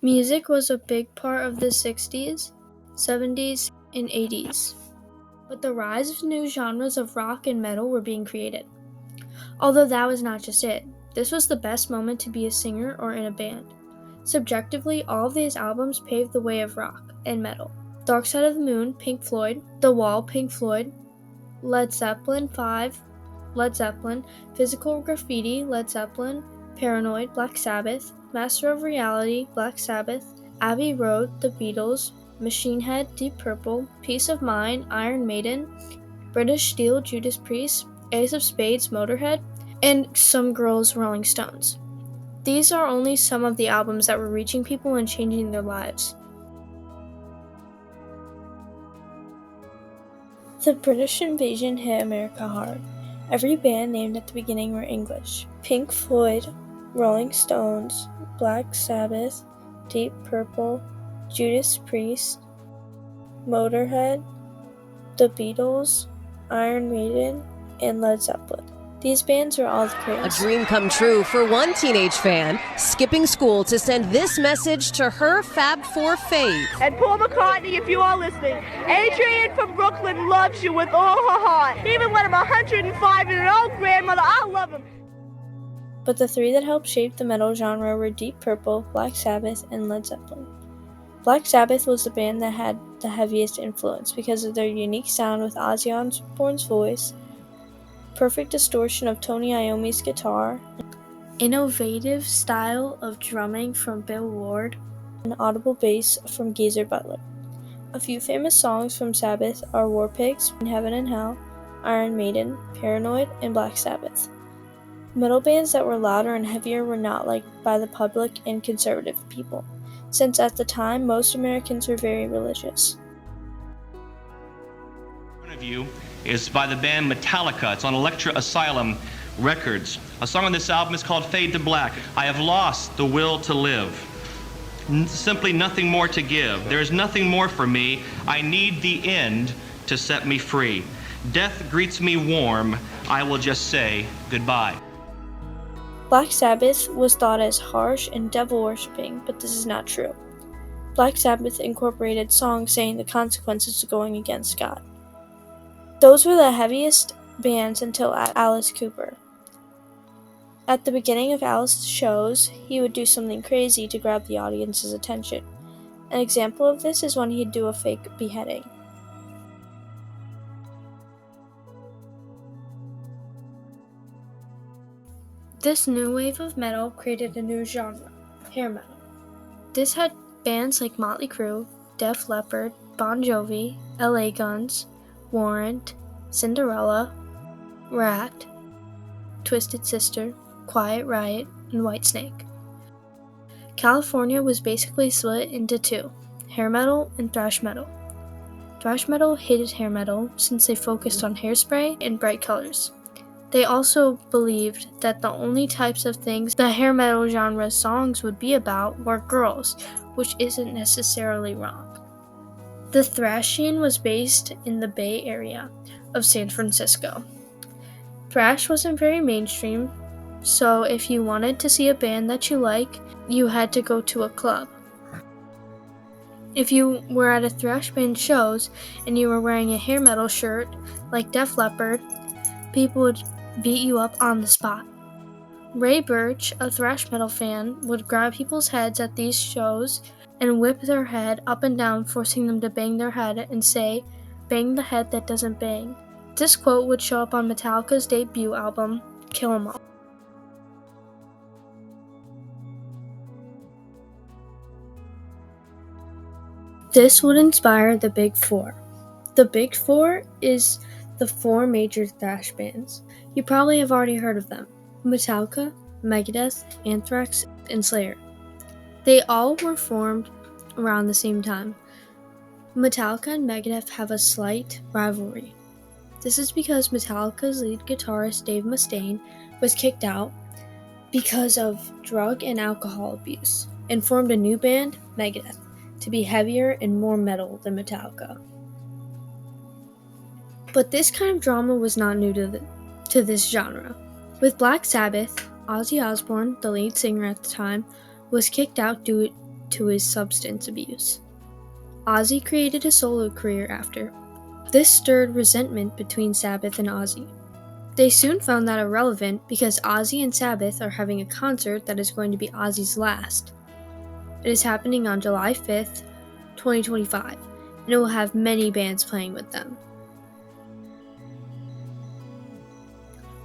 Music was a big part of the 60s, 70s, and 80s, but the rise of new genres of rock and metal were being created. Although that was not just it, this was the best moment to be a singer or in a band. Subjectively, all of these albums paved the way of rock and metal. Dark Side of the Moon, Pink Floyd, The Wall, Pink Floyd, Led Zeppelin 5, Led Zeppelin, Physical Graffiti, Led Zeppelin, Paranoid, Black Sabbath, Master of Reality, Black Sabbath, Abbey Road, The Beatles, Machine Head, Deep Purple, Peace of Mind, Iron Maiden, British Steel, Judas Priest, Ace of Spades, Motorhead, and Some Girls, Rolling Stones. These are only some of the albums that were reaching people and changing their lives. The British invasion hit America hard. Every band named at the beginning were English. Pink Floyd, Rolling Stones, Black Sabbath, Deep Purple, Judas Priest, Motorhead, The Beatles, Iron Maiden, and Led Zeppelin. These bands were all the craze. A dream come true for one teenage fan, skipping school to send this message to her Fab Four fave. And Paul McCartney, if you are listening, Adrienne from Brooklyn loves you with all her heart. Even when I'm 105 and an old grandmother, I love him. But the three that helped shape the metal genre were Deep Purple, Black Sabbath, and Led Zeppelin. Black Sabbath was the band that had the heaviest influence because of their unique sound with Ozzy Osbourne's voice, perfect distortion of Tony Iommi's guitar, innovative style of drumming from Bill Ward, and audible bass from Geezer Butler. A few famous songs from Sabbath are War Pigs, Heaven and Hell, Iron Maiden, Paranoid, and Black Sabbath. Metal bands that were louder and heavier were not liked by the public and conservative people, since at the time most Americans were very religious. One of you is by the band Metallica. It's on Elektra Asylum Records. A song on this album is called Fade to Black. I have lost the will to live. Simply nothing more to give. There is nothing more for me. I need the end to set me free. Death greets me warm. I will just say goodbye. Black Sabbath was thought as harsh and devil-worshipping, but this is not true. Black Sabbath incorporated songs saying the consequences of going against God. Those were the heaviest bands until Alice Cooper. At the beginning of Alice's shows, he would do something crazy to grab the audience's attention. An example of this is when he'd do a fake beheading. This new wave of metal created a new genre, hair metal. This had bands like Motley Crue, Def Leppard, Bon Jovi, LA Guns, Warrant, Cinderella, Rat, Twisted Sister, Quiet Riot, and Whitesnake. California was basically split into two, hair metal and thrash metal. Thrash metal hated hair metal since they focused on hairspray and bright colors. They also believed that the only types of things the hair metal genre songs would be about were girls, which isn't necessarily wrong. The thrash scene was based in the Bay Area of San Francisco. Thrash wasn't very mainstream, so if you wanted to see a band that you like, you had to go to a club. If you were at a thrash band shows and you were wearing a hair metal shirt like Def Leppard, people would beat you up on the spot. Ray Birch, a thrash metal fan, would grab people's heads at these shows and whip their head up and down, forcing them to bang their head and say, "Bang the head that doesn't bang." This quote would show up on Metallica's debut album, Kill 'Em All. This would inspire the Big Four. The Big Four is the four major thrash bands. You probably have already heard of them: Metallica, Megadeth, Anthrax, and Slayer. They all were formed around the same time. Metallica and Megadeth have a slight rivalry. This is because Metallica's lead guitarist Dave Mustaine was kicked out because of drug and alcohol abuse and formed a new band, Megadeth, to be heavier and more metal than Metallica. But this kind of drama was not new to this genre. With Black Sabbath, Ozzy Osbourne, the lead singer at the time, was kicked out due to his substance abuse. Ozzy created a solo career after. This stirred resentment between Sabbath and Ozzy. They soon found that irrelevant because Ozzy and Sabbath are having a concert that is going to be Ozzy's last. It is happening on July 5th, 2025, and it will have many bands playing with them.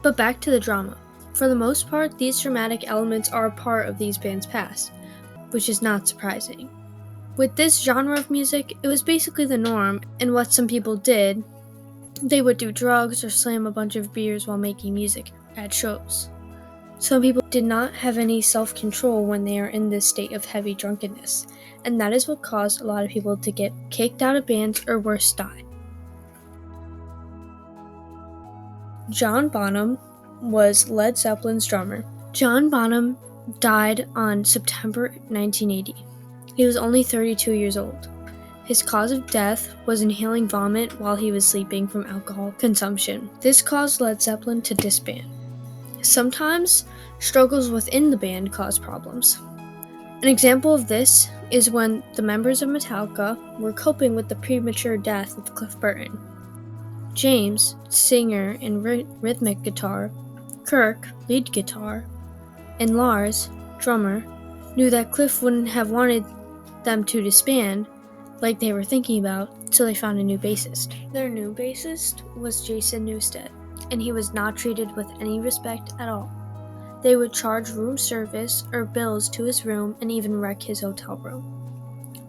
But back to the drama. For the most part, these dramatic elements are a part of these bands' past, which is not surprising. With this genre of music, it was basically the norm, and what some people did, they would do drugs or slam a bunch of beers while making music at shows. Some people did not have any self-control when they are in this state of heavy drunkenness, and that is what caused a lot of people to get kicked out of bands or worse, die. John Bonham was Led Zeppelin's drummer. John Bonham died on September 1980. He was only 32 years old. His cause of death was inhaling vomit while he was sleeping from alcohol consumption. This caused Led Zeppelin to disband. Sometimes, struggles within the band caused problems. An example of this is when the members of Metallica were coping with the premature death of Cliff Burton. James, singer and rhythmic guitar, Kirk, lead guitar, and Lars, drummer, knew that Cliff wouldn't have wanted them to disband like they were thinking about, so they found a new bassist. Their new bassist was Jason Newsted, and he was not treated with any respect at all. They would charge room service or bills to his room and even wreck his hotel room.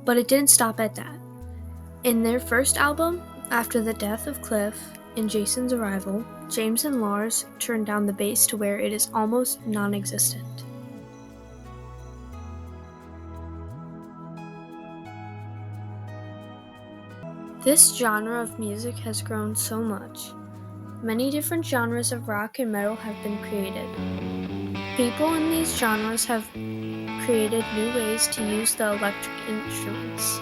But it didn't stop at that. In their first album, after the death of Cliff and Jason's arrival, James and Lars turned down the bass to where it is almost non-existent. This genre of music has grown so much. Many different genres of rock and metal have been created. People in these genres have created new ways to use the electric instruments,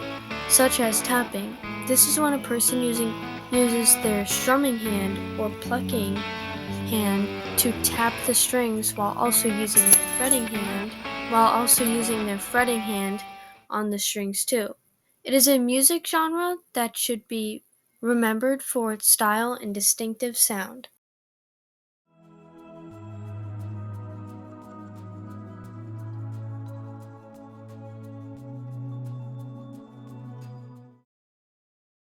such as tapping. This is when a person uses their strumming hand or plucking hand to tap the strings while also using their fretting hand on the strings too. It is a music genre that should be remembered for its style and distinctive sound.